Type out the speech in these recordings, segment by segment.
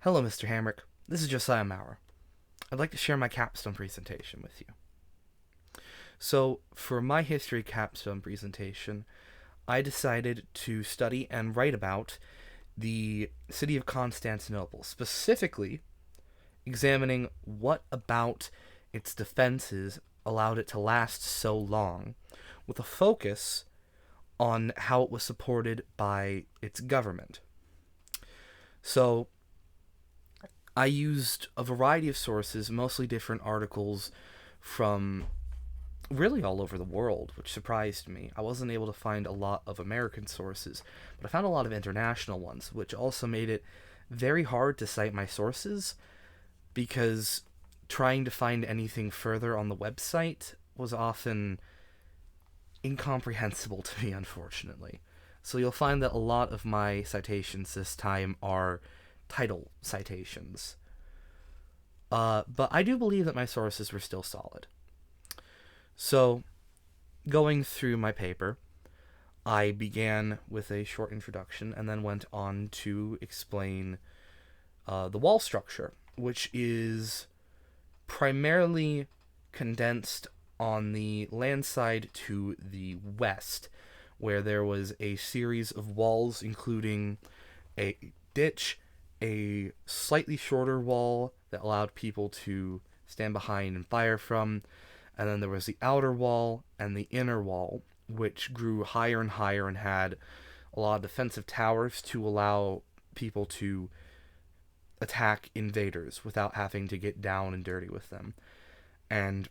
Hello, Mr. Hamrick. This is Josiah Maurer. I'd like to share my capstone presentation with you. So, for my history capstone presentation, I decided to study and write about the city of Constantinople, specifically examining what about its defenses allowed it to last so long, with a focus on how it was supported by its government. So, I used a variety of sources, mostly different articles from really all over the world, which surprised me. I wasn't able to find a lot of American sources, but I found a lot of international ones, which also made it very hard to cite my sources because trying to find anything further on the website was often incomprehensible to me, unfortunately. So you'll find that a lot of my citations this time are title citations. But I do believe that my sources were still solid. So, going through my paper, I began with a short introduction and then went on to explain the wall structure, which is primarily condensed on the land side to the west, where there was a series of walls, including a ditch, a slightly shorter wall that allowed people to stand behind and fire from, and then there was the outer wall and the inner wall, which grew higher and higher and had a lot of defensive towers to allow people to attack invaders without having to get down and dirty with them. And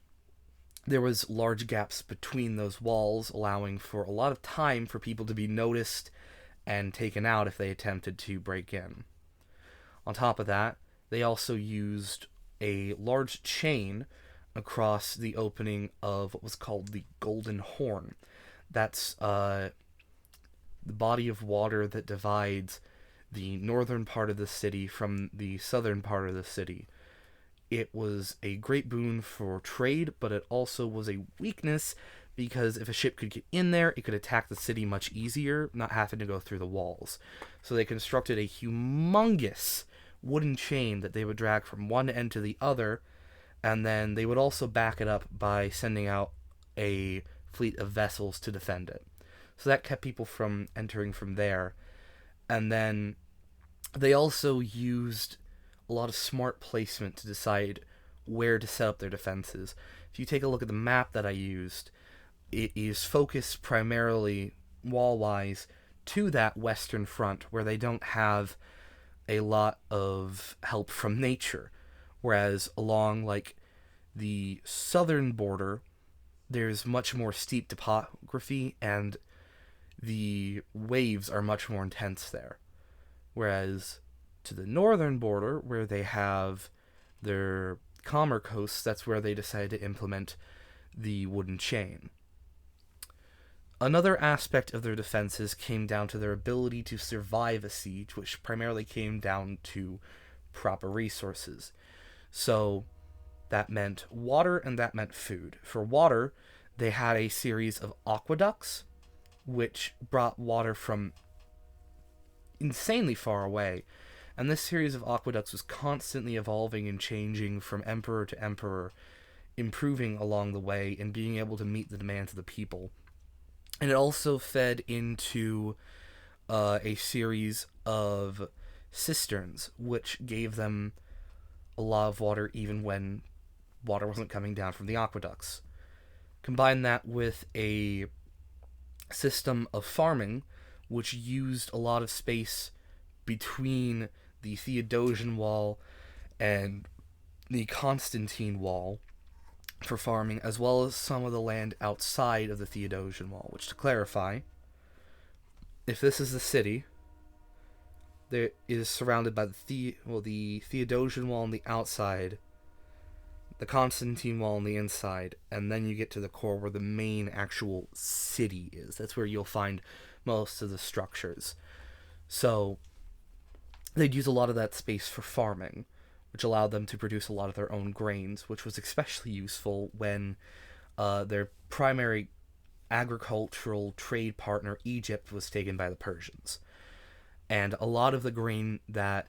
there was large gaps between those walls, allowing for a lot of time for people to be noticed and taken out if they attempted to break in. On top of that, they also used a large chain across the opening of what was called the Golden Horn. That's the body of water that divides the northern part of the city from the southern part of the city. It was a great boon for trade, but it also was a weakness because if a ship could get in there, it could attack the city much easier, not having to go through the walls. So they constructed a humongous wooden chain that they would drag from one end to the other, and then they would also back it up by sending out a fleet of vessels to defend it. So that kept people from entering from there. And then they also used a lot of smart placement to decide where to set up their defenses. If you take a look at the map that I used, it is focused primarily wall-wise to that western front where they don't have a lot of help from nature. Whereas along like the southern border, there's much more steep topography and the waves are much more intense there. Whereas to the northern border, where they have their calmer coasts, that's where they decided to implement the wooden chain. Another aspect of their defenses came down to their ability to survive a siege, which primarily came down to proper resources. So that meant water and that meant food. For water, they had a series of aqueducts, which brought water from insanely far away. And this series of aqueducts was constantly evolving and changing from emperor to emperor, improving along the way and being able to meet the demands of the people. And it also fed into a series of cisterns, which gave them a lot of water even when water wasn't coming down from the aqueducts. Combine that with a system of farming, which used a lot of space between the Theodosian Wall and the Constantine Wall for farming, as well as some of the land outside of the Theodosian Wall. Which, to clarify, if this is the city, there is surrounded by the Theodosian Wall on the outside, the Constantine Wall on the inside, and then you get to the core where the main actual city is. That's where you'll find most of the structures. So they'd use a lot of that space for farming, which allowed them to produce a lot of their own grains, which was especially useful when their primary agricultural trade partner, Egypt, was taken by the Persians. And a lot of the grain that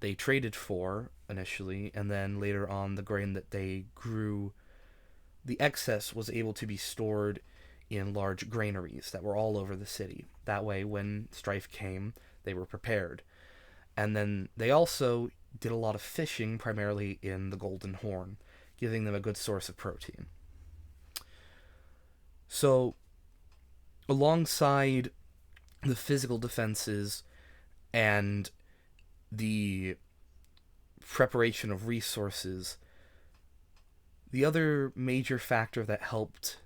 they traded for initially, and then later on, the grain that they grew, the excess was able to be stored in large granaries that were all over the city. That way, when strife came, they were prepared. And then they also did a lot of fishing, primarily in the Golden Horn, giving them a good source of protein. So, alongside the physical defenses and the preparation of resources, the other major factor that helped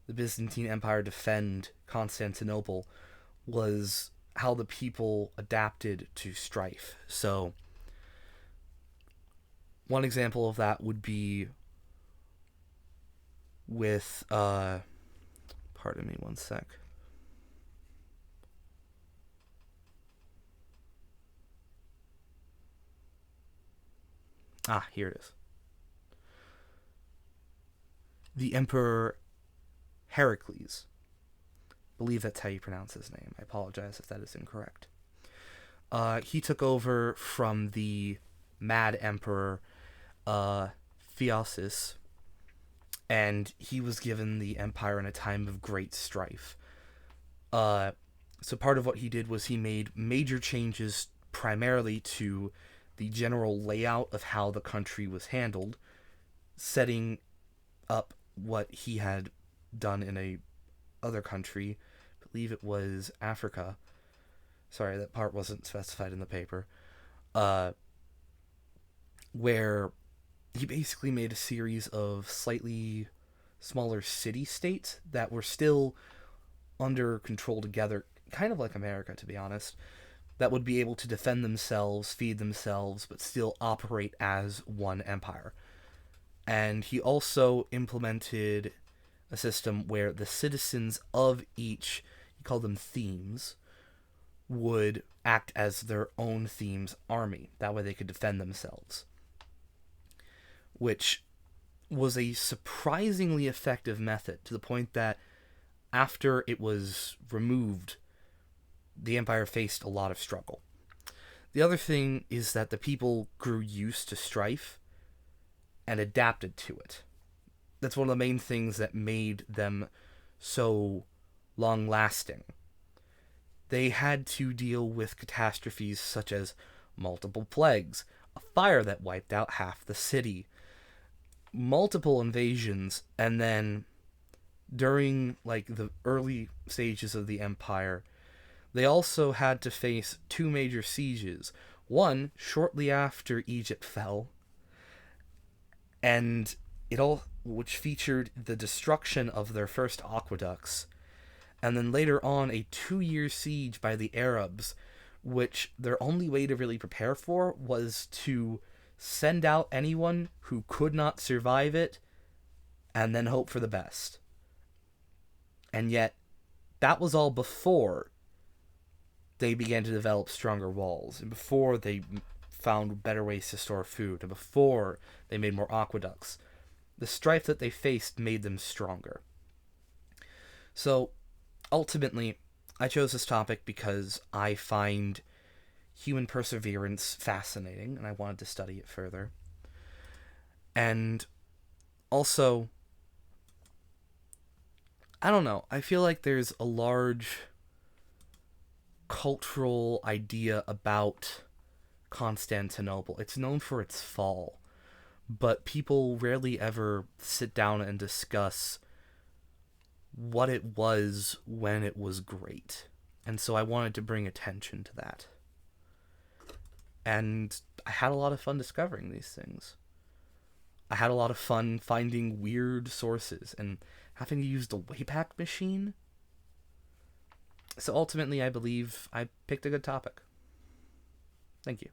the Byzantine Empire defend Constantinople was how the people adapted to strife. So, one example of that would be with, pardon me one sec. Here it is. The Emperor Heracles. I believe that's how you pronounce his name. I apologize if that is incorrect. He took over from the Mad Emperor Theosis, and he was given the empire in a time of great strife. So part of what he did was he made major changes primarily to the general layout of how the country was handled, setting up what he had done in a other country. I believe it was Africa. Sorry, that part wasn't specified in the paper. Where he basically made a series of slightly smaller city-states that were still under control together, kind of like America, to be honest, that would be able to defend themselves, feed themselves, but still operate as one empire. And he also implemented a system where the citizens of each, he called them themes, would act as their own theme's army. That way they could defend themselves. Which was a surprisingly effective method, to the point that after it was removed, the empire faced a lot of struggle. The other thing is that the people grew used to strife and adapted to it. That's one of the main things that made them so long-lasting. They had to deal with catastrophes such as multiple plagues, a fire that wiped out half the city, multiple invasions, and then during the early stages of the empire, they also had to face two major sieges. One shortly after Egypt fell, and which featured the destruction of their first aqueducts, and then later on a 2-year siege by the Arabs, which their only way to really prepare for was to send out anyone who could not survive it and then hope for the best. And yet, that was all before they began to develop stronger walls, and before they found better ways to store food, and before they made more aqueducts. The strife that they faced made them stronger. So, ultimately, I chose this topic because I find human perseverance fascinating, and I wanted to study it further. And also, I don't know, I feel like there's a large cultural idea about Constantinople. It's known for its fall, but people rarely ever sit down and discuss what it was when it was great. And so I wanted to bring attention to that. And I had a lot of fun discovering these things. I had a lot of fun finding weird sources and having to use the Wayback Machine. So ultimately, I believe I picked a good topic. Thank you.